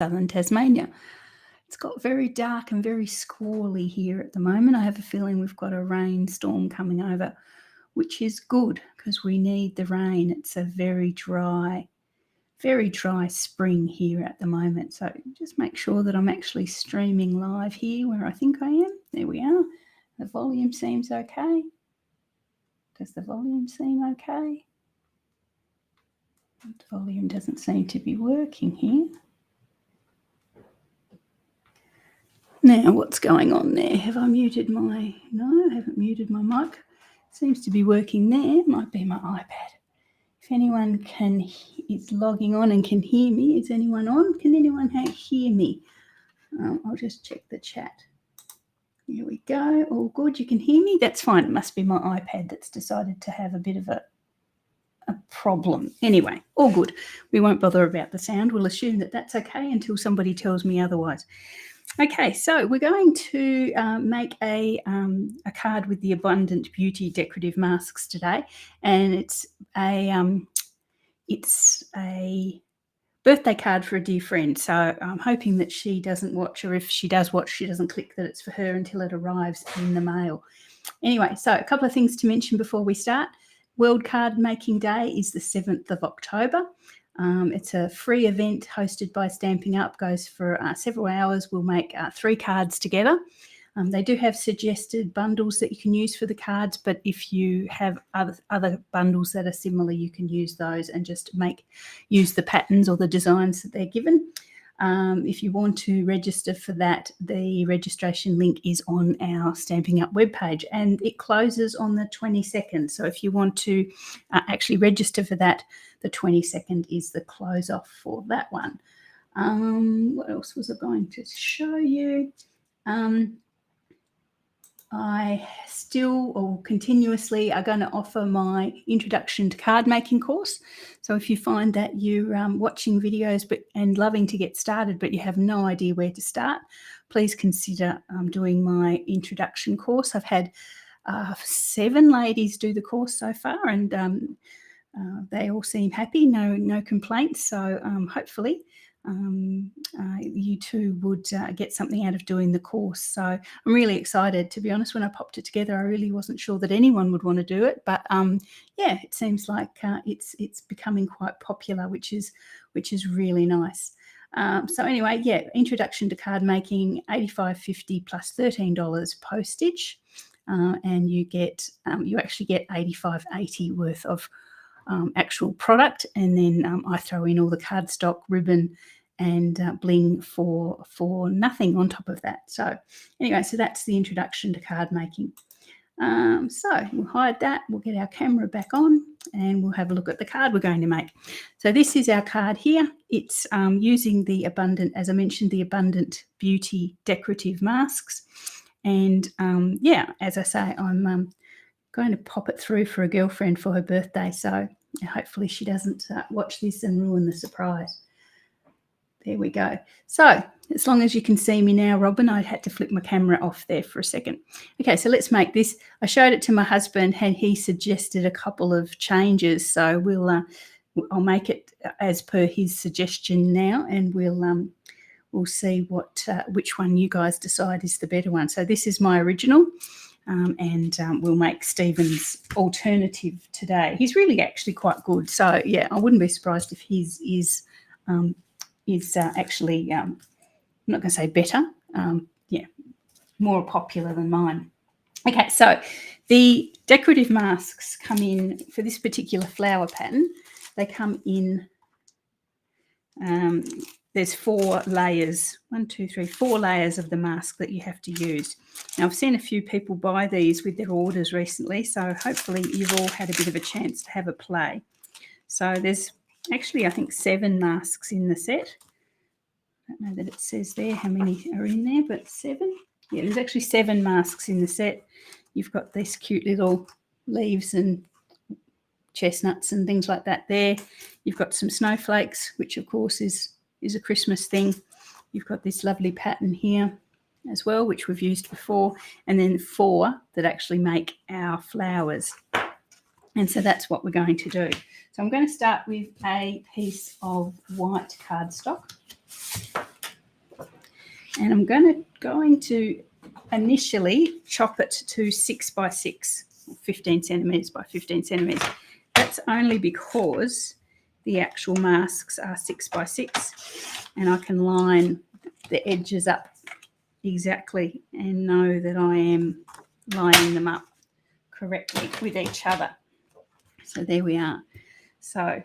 southern Tasmania. It's got very dark and very squally here at the moment. I have a feeling we've got a rainstorm coming over, which is good because we need the rain. It's a very dry spring here at the moment. So just make sure that I'm actually streaming live here where I think I am. There we are. The volume seems okay. Does the volume seem okay? The volume doesn't seem to be working here. Now, what's going on there? Have I muted my... No, I haven't muted my mic. Seems to be working there. Might be my iPad. If anyone is logging on and can hear me, is anyone on? Can anyone hear me? I'll just check the chat. Here we go. All good. You can hear me? That's fine. It must be my iPad that's decided to have a bit of a problem. Anyway, all good. We won't bother about the sound. We'll assume that that's okay until somebody tells me otherwise. Okay, so we're going to make a card with the Abundant Beauty decorative masks today, and it's a birthday card for a dear friend. So I'm hoping that she doesn't watch, or if she does watch, she doesn't click that it's for her until it arrives in the mail. Anyway, so a couple of things to mention before we start. World Card Making Day is the 7th of October. It's a free event hosted by Stamping Up, goes for several hours. We'll make 3 cards together. They do have suggested bundles that you can use for the cards, but if you have other bundles that are similar, you can use those and just use the patterns or the designs that they're given. If you want to register for that, the registration link is on our Stamping Up webpage, and it closes on the 22nd. So if you want to actually register for that, the 22nd is the close off for that one. What else was I going to show you? I still or continuously are going to offer my Introduction to Card Making course. So if you find that you're watching videos and loving to get started, but you have no idea where to start, please consider doing my introduction course. I've had 7 ladies do the course so far, and they all seem happy, no complaints. So hopefully you too would get something out of doing the course. So I'm really excited. To be honest, when I popped it together, I really wasn't sure that anyone would want to do it, but yeah, it seems like it's becoming quite popular, which is really nice. So anyway, yeah, Introduction to Card Making, $85.50 plus $13 postage, and you actually get $85.80 worth of actual product, and then I throw in all the cardstock, ribbon, and bling for nothing on top of that. So anyway, so that's the Introduction to Card Making. So we'll hide that. We'll get our camera back on, and we'll have a look at the card we're going to make. So this is our card here. It's using the Abundant, as I mentioned, the Abundant Beauty decorative masks, and yeah, as I say, I'm going to pop it through for a girlfriend for her birthday, so hopefully she doesn't watch this and ruin the surprise. There we go. So as long as you can see me now, Robin, I had to flip my camera off there for a second. Okay, so let's make this. I showed it to my husband, and he suggested a couple of changes, so I'll make it as per his suggestion now, and we'll see which one you guys decide is the better one. So this is my original. And we'll make Stephen's alternative today. He's really actually quite good. So, yeah, I wouldn't be surprised if his is actually, I'm not going to say better, yeah, more popular than mine. Okay, so the decorative masks come in, for this particular flower pattern, they come in, there's 4 layers, 4 layers of the mask that you have to use. Now, I've seen a few people buy these with their orders recently, so hopefully you've all had a bit of a chance to have a play. So there's actually, I think, 7 masks in the set. I don't know that it says there how many are in there, but 7. Yeah, there's actually 7 masks in the set. You've got these cute little leaves and chestnuts and things like that there. You've got some snowflakes, which of course is a Christmas thing. You've got this lovely pattern here as well, which we've used before, and then 4 that actually make our flowers. And so that's what we're going to do. So I'm going to start with a piece of white cardstock. And I'm going to initially chop it to 6 by 6, 15 centimetres by 15 centimetres. That's only because the actual masks are 6 by 6, and I can line the edges up exactly and know that I am lining them up correctly with each other. So there we are. So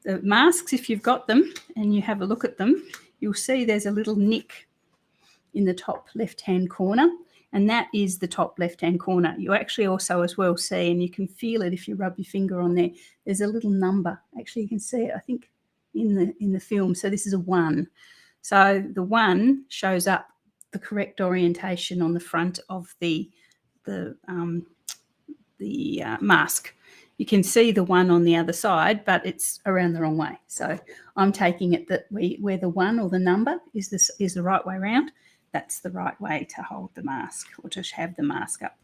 the masks, if you've got them and you have a look at them, you'll see there's a little nick in the top left-hand corner, and that is the top left-hand corner. You actually also as well see, and you can feel it if you rub your finger on there, there's a little number. Actually, you can see it, I think, in the film. So this is a 1. So the 1 shows up the correct orientation on the front of the mask. You can see the 1 on the other side, but it's around the wrong way. So I'm taking it that where the 1 or the number is the right way around. That's the right way to hold the mask or to have the mask up.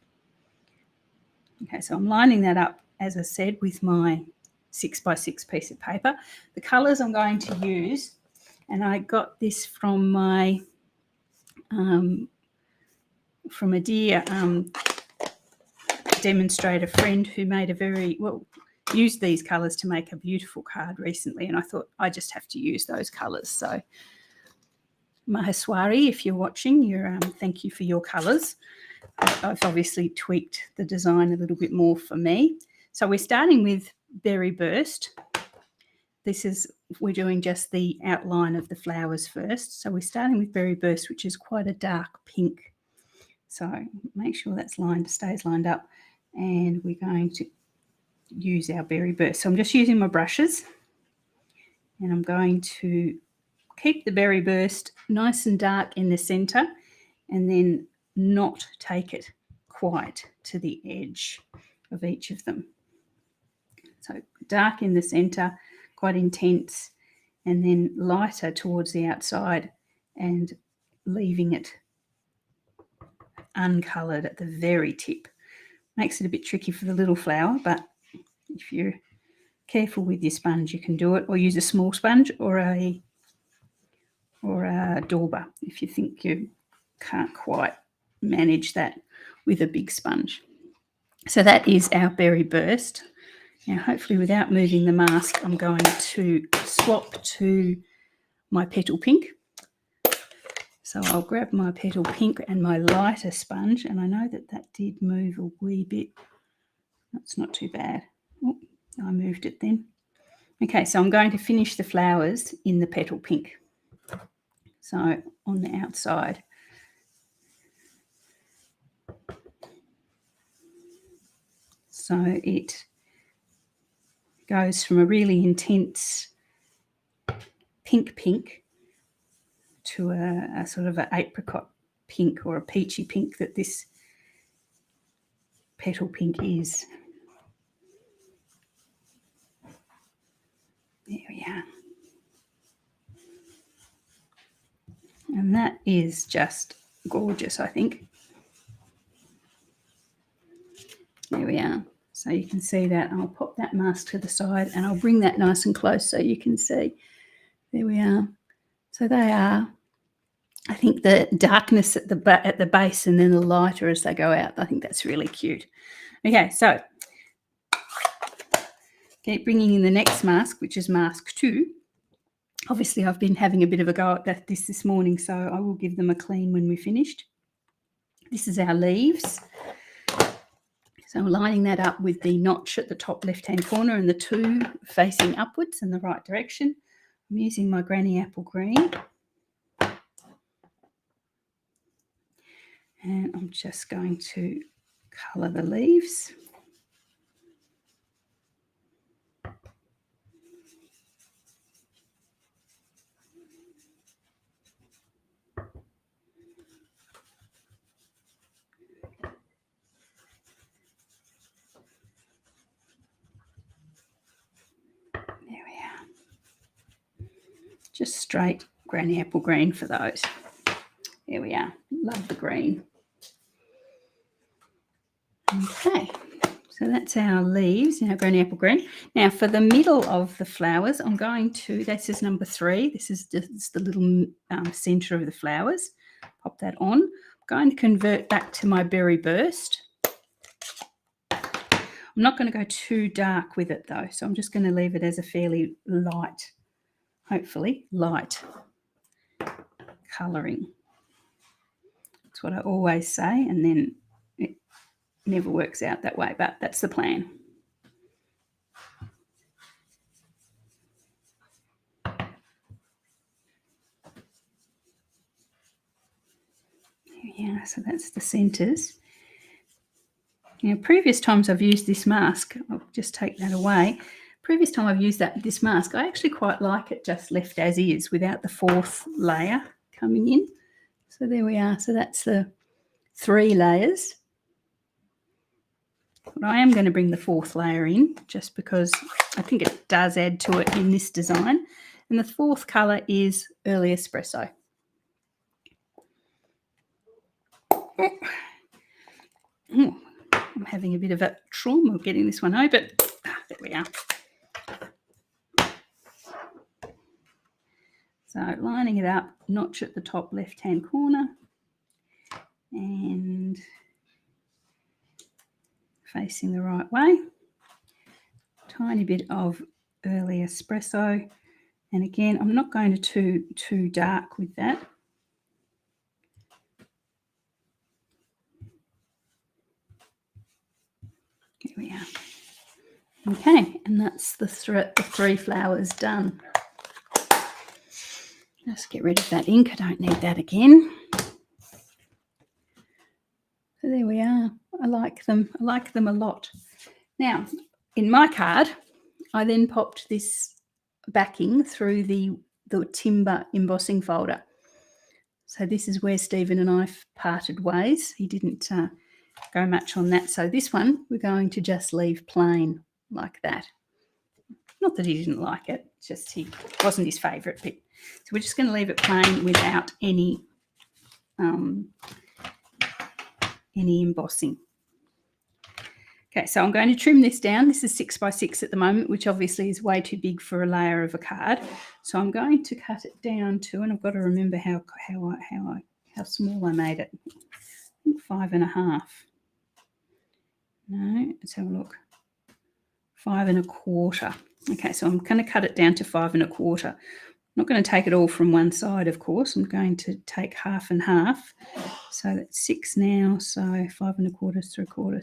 Okay, so I'm lining that up, as I said, with my 6 by 6 piece of paper. The colours I'm going to use, and I got this from my from a dear demonstrator friend who made used these colours to make a beautiful card recently, and I thought I just have to use those colours. So Maheswari, if you're watching, thank you for your colours. I've obviously tweaked the design a little bit more for me. So we're starting with Berry Burst. We're doing just the outline of the flowers first. So we're starting with Berry Burst, which is quite a dark pink. So make sure that's stays lined up. And we're going to use our Berry Burst. So I'm just using my brushes, and I'm going to keep the Berry Burst nice and dark in the centre, and then not take it quite to the edge of each of them. So dark in the centre, quite intense, and then lighter towards the outside and leaving it uncoloured at the very tip. Makes it a bit tricky for the little flower, but if you're careful with your sponge, you can do it, or use a small sponge or a dauber if you think you can't quite manage that with a big sponge. So that is our Berry Burst. Now, hopefully without moving the mask, I'm going to swap to my Petal Pink. So I'll grab my Petal Pink and my lighter sponge, and I know that did move a wee bit. That's not too bad. Oh, I moved it then. Okay, so I'm going to finish the flowers in the Petal Pink. So on the outside. So it goes from a really intense pink to a sort of an apricot pink or a peachy pink that this Petal Pink is. There we are. And that is just gorgeous, I think. There we are. So you can see that. I'll pop that mask to the side and I'll bring that nice and close so you can see. There we are. So they are, I think, the darkness at the base and then the lighter as they go out. I think that's really cute. Okay, so keep bringing in the next mask, which is mask 2. Obviously, I've been having a bit of a go at this morning, so I will give them a clean when we're finished. This is our leaves. So I'm lining that up with the notch at the top left-hand corner and the 2 facing upwards in the right direction. I'm using my Granny Apple Green. And I'm just going to colour the leaves. There we are. Just straight Granny Apple Green for those. There we are. Love the green. Okay, so that's our leaves, our Granny Apple Green. Now for the middle of the flowers, I'm going to, this is number 3. This is the little centre of the flowers. Pop that on. I'm going to convert back to my berry burst. I'm not going to go too dark with it though, so I'm just going to leave it as a fairly light, hopefully light colouring. That's what I always say, and then it never works out that way, but that's the plan. Yeah, so that's the centres. Now, previous times I've used this mask, I'll just take that away. Previous time I've used this mask, I actually quite like it just left as is without the fourth layer coming in. So there we are. So that's the 3 layers. But I am going to bring the fourth layer in just because I think it does add to it in this design. And the fourth colour is Early Espresso. Oh, I'm having a bit of a trauma getting this one open. There we are. So lining it up, notch at the top left-hand corner and facing the right way. Tiny bit of Early Espresso. And again, I'm not going to too dark with that. Here we are. Okay, and that's the 3 flowers done. Just get rid of that ink. I don't need that again. So there we are. I like them. I like them a lot. Now, in my card, I then popped this backing through the timber embossing folder. So this is where Stephen and I parted ways. He didn't go much on that. So this one we're going to just leave plain like that. Not that he didn't like it, just it wasn't his favourite bit. So we're just going to leave it plain without any embossing. Okay, so I'm going to trim this down. This is 6 by 6 at the moment, which obviously is way too big for a layer of a card. So I'm going to cut it down to, and I've got to remember how small I made it. I think 5.5. No, let's have a look. 5 1/4. Okay, so I'm going to cut it down to 5 1/4. I'm not going to take it all from one side, of course. I'm going to take half and half. So that's 6 now. So 5 1/4 is 3/4.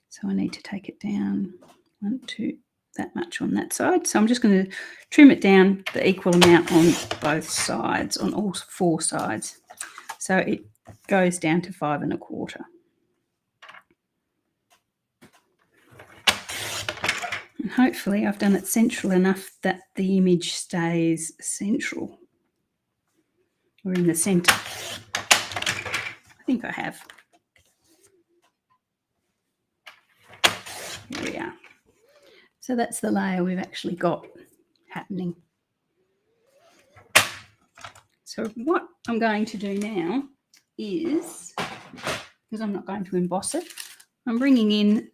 So I need to take it down 1, 2, that much on that side. So I'm just going to trim it down the equal amount on both sides, on all 4 sides. So it goes down to 5 1/4. And hopefully I've done it central enough that the image stays central or in the centre. I think I have. Here we are. So that's the layer we've actually got happening. So what I'm going to do now is, because I'm not going to emboss it, I'm bringing in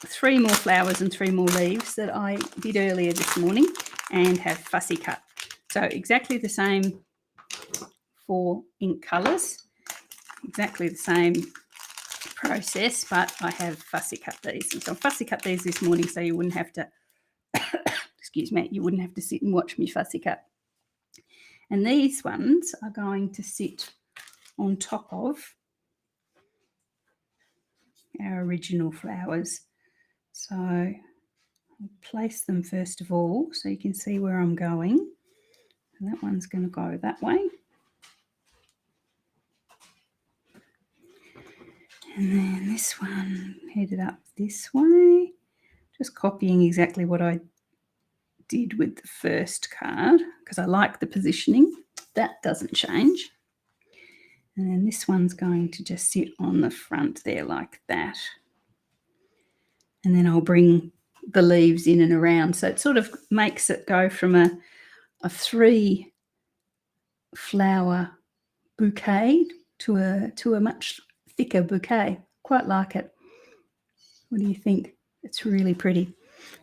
3 more flowers and 3 more leaves that I did earlier this morning and have fussy cut. So exactly the same 4 ink colours, exactly the same process, but I have fussy cut these. And so I fussy cut these this morning so you wouldn't have to, excuse me, you wouldn't have to sit and watch me fussy cut. And these ones are going to sit on top of our original flowers. So I'll place them first of all so you can see where I'm going. And that one's going to go that way. And then this one headed up this way. Just copying exactly what I did with the first card because I like the positioning. That doesn't change. And then this one's going to just sit on the front there like that. And then I'll bring the leaves in and around. So it sort of makes it go from a 3 flower bouquet to a much thicker bouquet. Quite like it. What do you think? It's really pretty.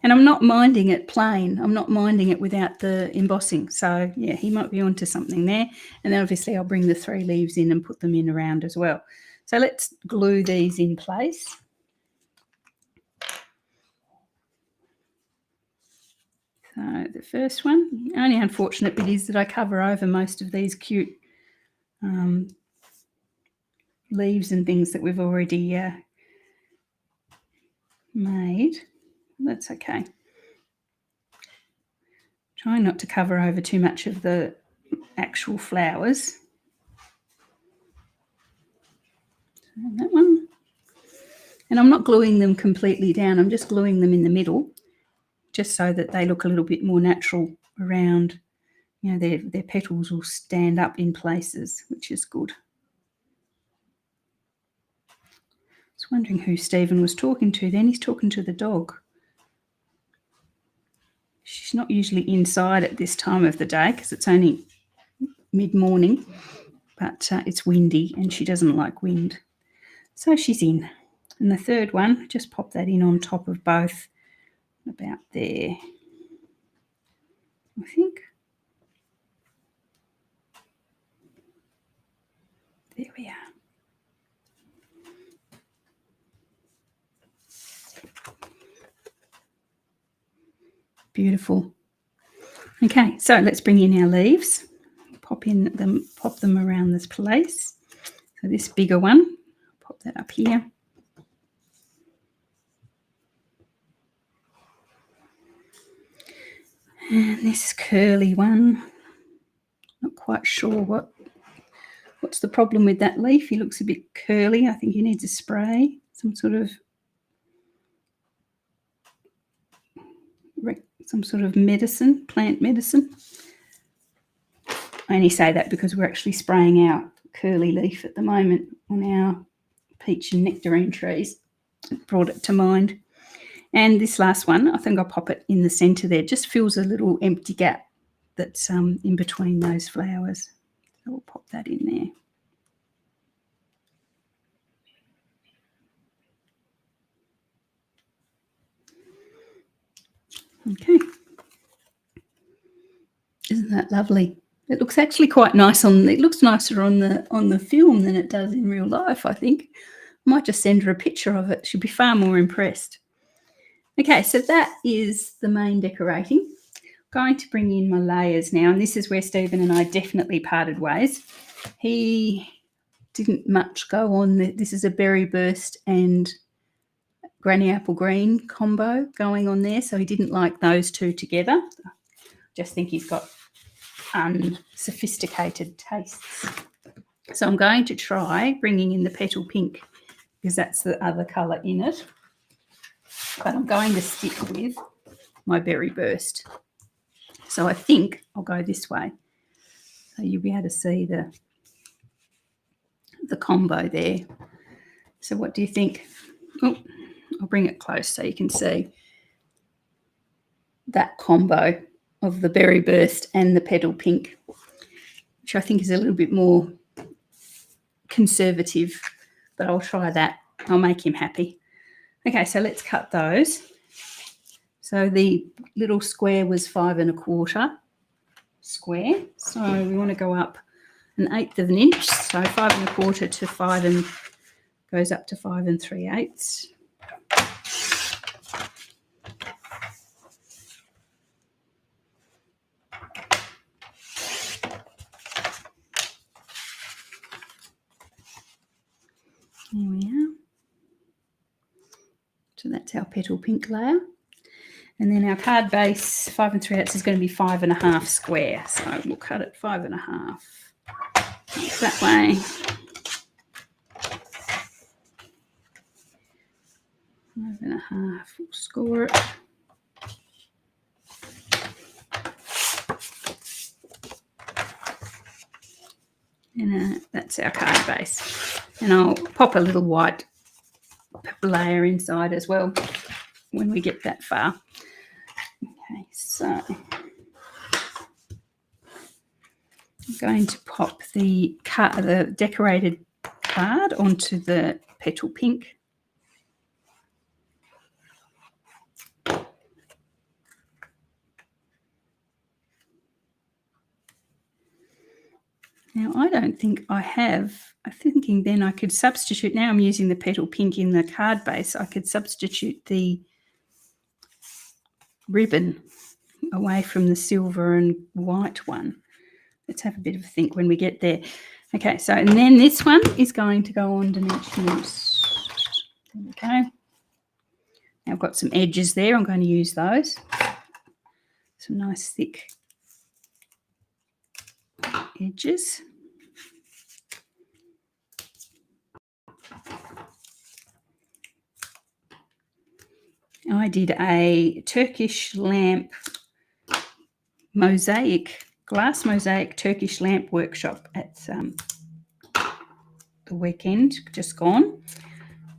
And I'm not minding it plain. I'm not minding it without the embossing. So, yeah, he might be onto something there. And then obviously I'll bring the 3 leaves in and put them in around as well. So let's glue these in place. So the first one, the only unfortunate bit is that I cover over most of these cute leaves and things that we've already made. That's okay. Try not to cover over too much of the actual flowers. So that one. And I'm not gluing them completely down. I'm just gluing them in the middle, just so that they look a little bit more natural around. You know, their petals will stand up in places, which is good. I was wondering who Stephen was talking to then. He's talking to the dog. She's not usually inside at this time of the day because it's only mid-morning, but it's windy and she doesn't like wind. So she's in. And the third one, just pop that in on top of both, about there, I think. There we are. Beautiful. Okay, so let's bring in our leaves. Pop them around this place. So this bigger one, pop that up here. And this curly one, not quite sure what's the problem with that leaf. He looks a bit curly. I think he needs a spray, some sort of medicine, plant medicine. I only say that because we're actually spraying our curly leaf at the moment on our peach and nectarine trees. It brought it to mind. And this last one, I think I'll pop it in the centre there. It just fills a little empty gap that's in between those flowers. So we'll pop that in there. Okay. Isn't that lovely? It looks actually quite nice it looks nicer on the film than it does in real life, I think. I might just send her a picture of it. She'll be far more impressed. Okay, so that is the main decorating. I'm going to bring in my layers now, and this is where Stephen and I definitely parted ways. He didn't much go on. This is a berry burst and granny apple green combo going on there, so he didn't like those two together. Just think he's got unsophisticated tastes. So I'm going to try bringing in the petal pink because that's the other colour in it. But I'm going to stick with my berry burst. So I think I'll go this way. So you'll be able to see the combo there. So what do you think? Oh, I'll bring it close so you can see that combo of the berry burst and the petal pink, which I think is a little bit more conservative, but I'll try that. I'll make him happy. Okay, so let's cut those. So the little square was 5 1/4 square. So we want to go up 1/8 of an inch. So 5 1/4 to 5 and goes up to 5 3/8. There we are. So that's our petal pink layer. And then our card base, 5 3/8 is going to be 5 1/2 square. So we'll cut it 5 1/2 that way. 5 1/2, we'll score it. And that's our card base. And I'll pop a little white layer inside as well when we get that far. Okay, so I'm going to pop the decorated card onto the petal pink. Now, I don't think I have. I'm thinking then I could substitute. Now I'm using the petal pink in the card base. I could substitute the ribbon away from the silver and white one. Let's have a bit of a think when we get there. Okay, so and then this one is going to go on dimensionals. There we go. Now I've got some edges there. I'm going to use those. Some nice thick edges. I did a Turkish lamp glass mosaic Turkish lamp workshop at the weekend just gone.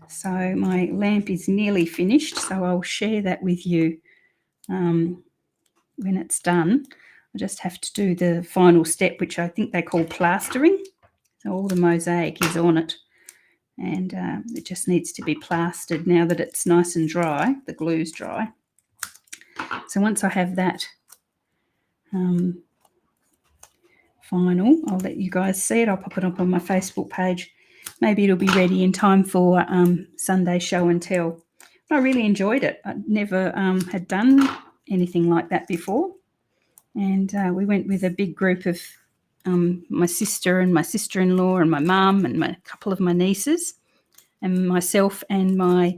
So my lamp is nearly finished, so I'll share that with you when it's done. I just have to do the final step, which I think they call plastering. So all the mosaic is on it, and it just needs to be plastered now that it's nice and dry, the glue's dry. So once I have that final, I'll let you guys see it. I'll pop it up on my Facebook page. Maybe it'll be ready in time for Sunday show and tell. I really enjoyed it. I never had done anything like that before. And we went with a big group of my sister and my sister-in-law and my mum and a couple of my nieces and myself and my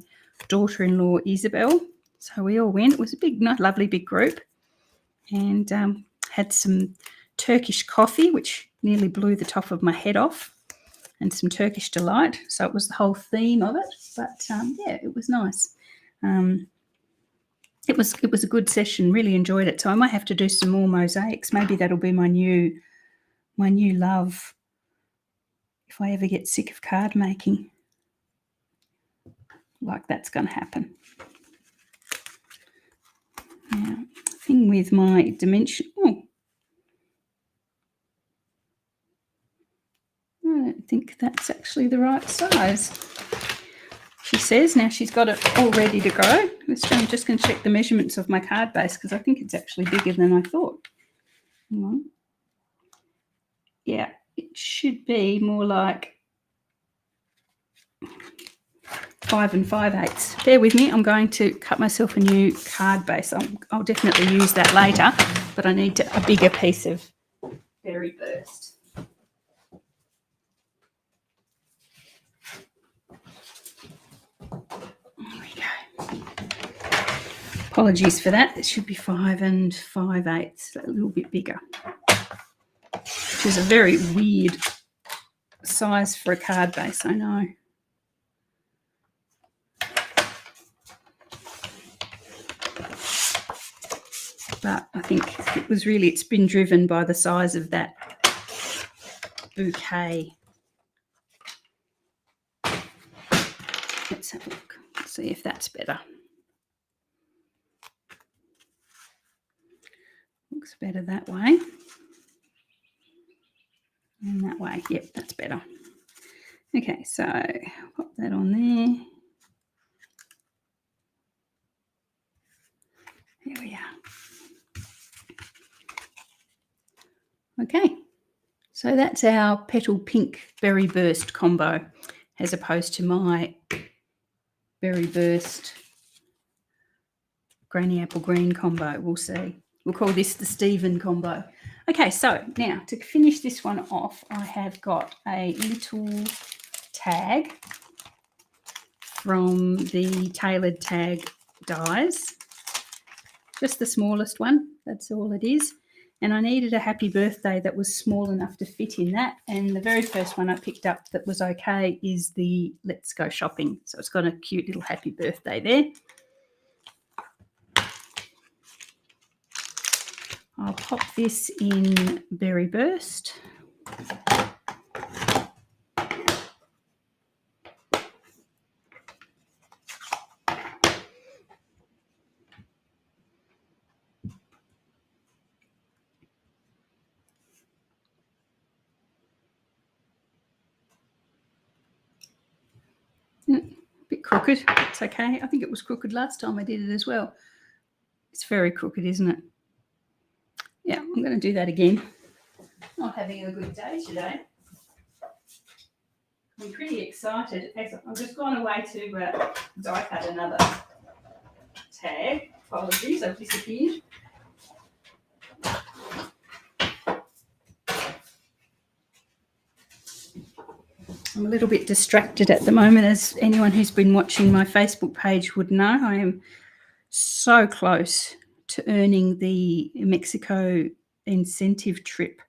daughter-in-law Isabel. So we all went. It was a big, lovely big group, and had some Turkish coffee, which nearly blew the top of my head off, and some Turkish delight. So it was the whole theme of it. But yeah, it was nice. It was a good session. Really enjoyed it. So I might have to do some more mosaics. Maybe that'll be my new love if I ever get sick of card making. Like that's going to happen. Now, thing with my dimension. Oh, I don't think that's actually the right size. She says now she's got it all ready to go. I'm just going to check the measurements of my card base because I think it's actually bigger than I thought. Hang on. Yeah, it should be more like 5 5/8. Bear with me. I'm going to cut myself a new card base. I'll definitely use that later, but I need a bigger piece of berry burst. There we go. Apologies for that. It should be 5 5/8, a little bit bigger, which is a very weird size for a card base, I know. But I think it's been driven by the size of that bouquet. Let's have a look. Let's see if that's better. Looks better that way. And that way. Yep, that's better. Okay, so pop that on there. There we are. Okay, so that's our petal pink berry burst combo as opposed to my berry burst granny apple green combo. We'll see. We'll call this the Stephen combo. Okay, so now to finish this one off, I have got a little tag from the Tailored Tag dies. Just the smallest one, that's all it is. And I needed a happy birthday that was small enough to fit in that. And the very first one I picked up that was okay is the Let's Go Shopping. So it's got a cute little happy birthday there. I'll pop this in Berry Burst. A bit crooked, it's okay. I think it was crooked last time I did it as well. It's very crooked, isn't it? Yeah, I'm going to do that again. Not having a good day today. I'm pretty excited. I've just gone away to die cut another tag. Apologies, I've disappeared. I'm a little bit distracted at the moment, as anyone who's been watching my Facebook page would know. I am so close to earning the Mexico incentive trip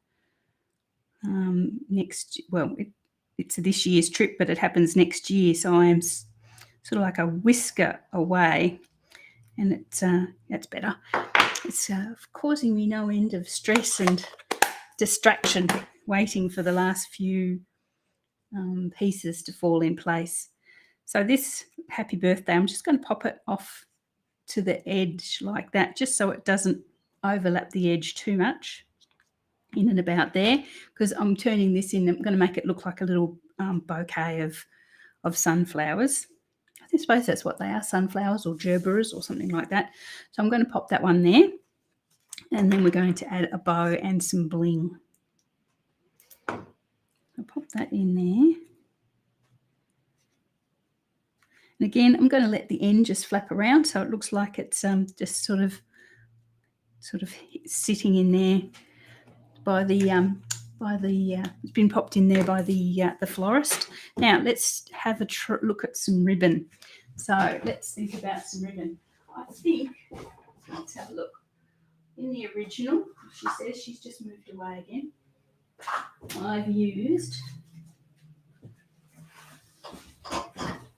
it's this year's trip, but it happens next year, so I am sort of like a whisker away, and it's better. It's causing me no end of stress and distraction waiting for the last few pieces to fall in place. So this happy birthday, I'm just going to pop it off to the edge like that, just so it doesn't overlap the edge too much, in and about there, because I'm turning this in. I'm going to make it look like a little bouquet of sunflowers. I suppose that's what they are, sunflowers or gerberas or something like that. So I'm going to pop that one there, and then we're going to add a bow and some bling. I'll pop that in there. And again, I'm going to let the end just flap around so it looks like it's just sort of sitting in there by the it's been popped in there by the florist. Now let's have a look at some ribbon. So let's think about some ribbon. I think, let's have a look. In the original, she says she's just moved away again. I've used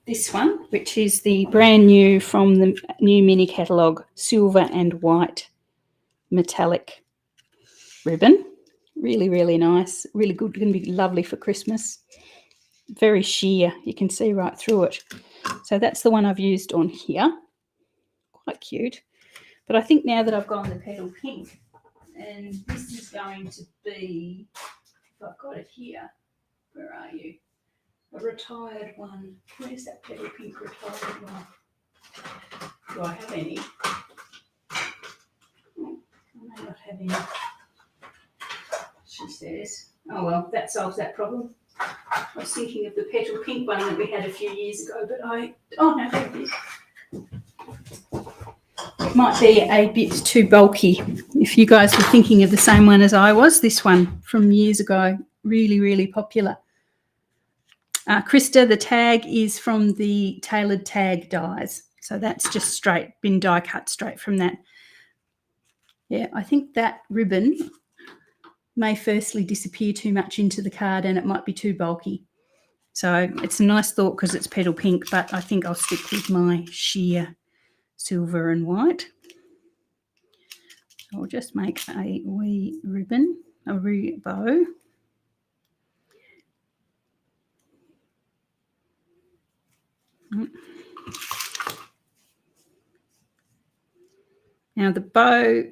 this one, which is the brand new from the new mini catalogue, silver and white metallic ribbon. Really, really nice. Really good. Going to be lovely for Christmas. Very sheer. You can see right through it. So that's the one I've used on here. Quite cute. But I think now that I've gone the petal pink, and this is going to be, if I've got it here, where are you? A retired one. Where's that petal pink retired one? Do I have any? Oh, I may not have any. She says. Oh well, that solves that problem. I was thinking of the petal pink one that we had a few years ago, but oh no, there it is. It might be a bit too bulky. If you guys were thinking of the same one as I was, this one from years ago, really, really popular. Krista, the tag is from the Tailored Tag dies. So that's just straight, been die cut straight from that. Yeah, I think that ribbon may firstly disappear too much into the card and it might be too bulky. So it's a nice thought because it's petal pink, but I think I'll stick with my sheer silver and white. So I'll just make a wee ribbon, a wee bow. Now the bow,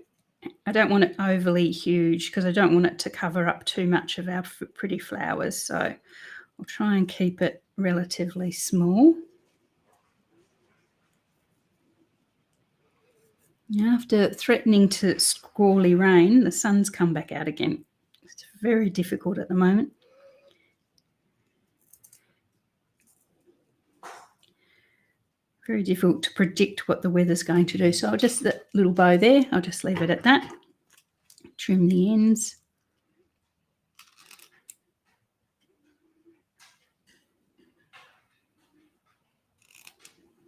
I don't want it overly huge because I don't want it to cover up too much of our pretty flowers. So I'll try and keep it relatively small. Now after threatening to squally rain, the sun's come back out again. It's very difficult at the moment. Very difficult to predict what the weather's going to do. So I'll just, that little bow there, I'll just leave it at that. Trim the ends.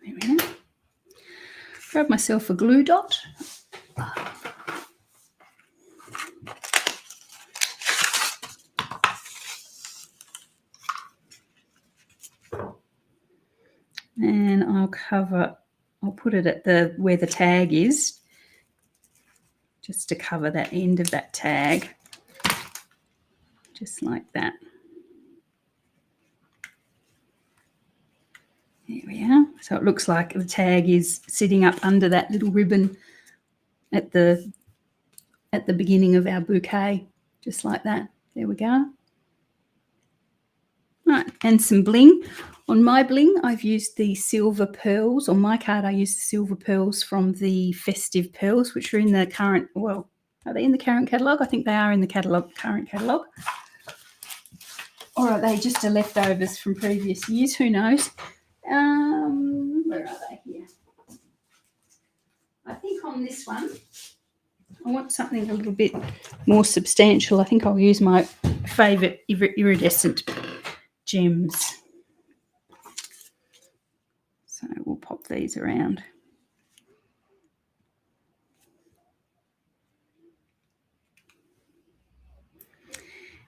There we go. Grab myself a glue dot. And I'll put it at where the tag is, just to cover that end of that tag, just like that. There we are. So it looks like the tag is sitting up under that little ribbon at the beginning of our bouquet, just like that. There we go. Right, and some bling. On my bling, I've used the silver pearls. On my card, I used the silver pearls from the Festive Pearls, which are in the current, well, Are they in the current catalogue? I think they are in the current catalogue. Or are they just a leftovers from previous years? Who knows? Where are they here? I think on this one, I want something a little bit more substantial. I think I'll use my favourite iridescent gems. So we'll pop these around.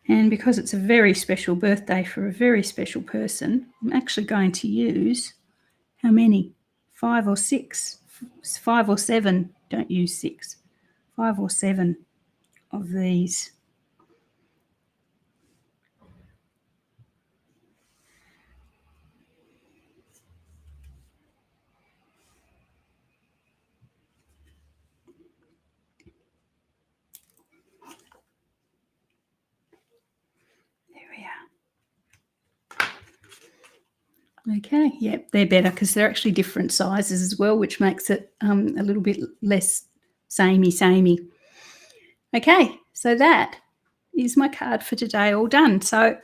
And because it's a very special birthday for a very special person, I'm actually going to use, how many? 5 or 6? 5 or 7, don't use 6. 5 or 7 of these. Okay, yeah, they're better because they're actually different sizes as well, which makes it a little bit less samey. Okay, so that is my card for today all done. So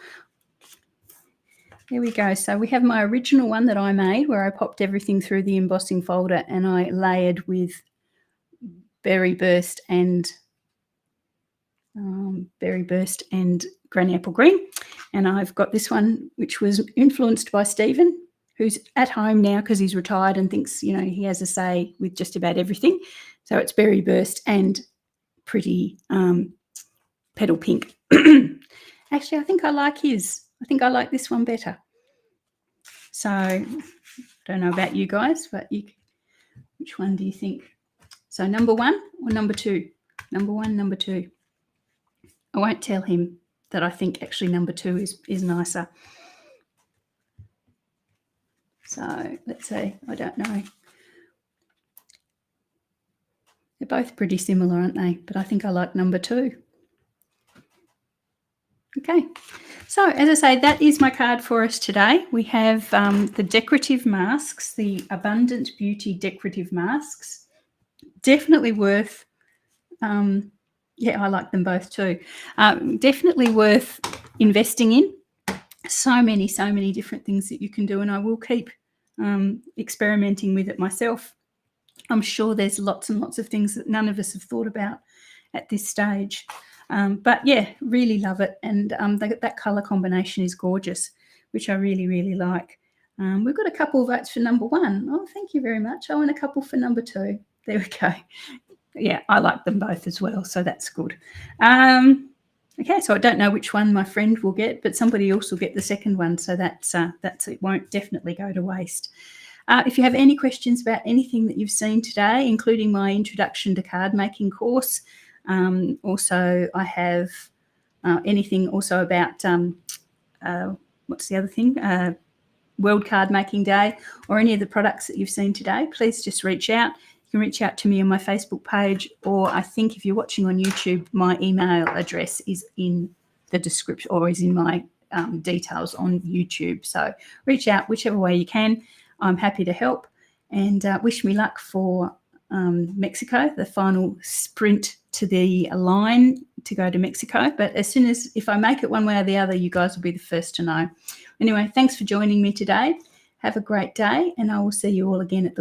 there we go. So we have my original one that I made where I popped everything through the embossing folder and I layered with berry burst and granny apple green. And I've got this one which was influenced by Stephen, who's at home now because he's retired and thinks, you know, he has a say with just about everything. So it's berry burst and pretty petal pink. Actually, I think I like his. I think I like this one better. So I don't know about you guys, but which one do you think? So number 1 or number 2? Number 1, number 2. I won't tell him that I think actually number 2 is nicer. So let's see. I don't know. They're both pretty similar, aren't they? But I think I like number 2. Okay. So as I say, that is my card for us today. We have the decorative masks, the Abundant Beauty decorative masks. Definitely worth, yeah, I like them both too. Definitely worth investing in. So many different things that you can do, and I will keep experimenting with it myself. I'm sure there's lots and lots of things that none of us have thought about at this stage. But yeah, really love it. And that colour combination is gorgeous, which I really like. We've got a couple of votes for number 1. Oh, thank you very much. I want a couple for number 2. There we go. Yeah, I like them both as well, so that's good. Okay, so I don't know which one my friend will get, but somebody else will get the second one, so that's it won't definitely go to waste. If you have any questions about anything that you've seen today, including my introduction to card making course, also I have anything also about what's the other thing? World Card Making Day, or any of the products that you've seen today, please just reach out. You can reach out to me on my Facebook page, or I think if you're watching on YouTube, my email address is in the description or is in my details on YouTube. So reach out whichever way you can. I'm happy to help, and wish me luck for Mexico, the final sprint to the line to go to Mexico. But as soon as, if I make it one way or the other, you guys will be the first to know. Anyway, thanks for joining me today. Have a great day, and I will see you all again at the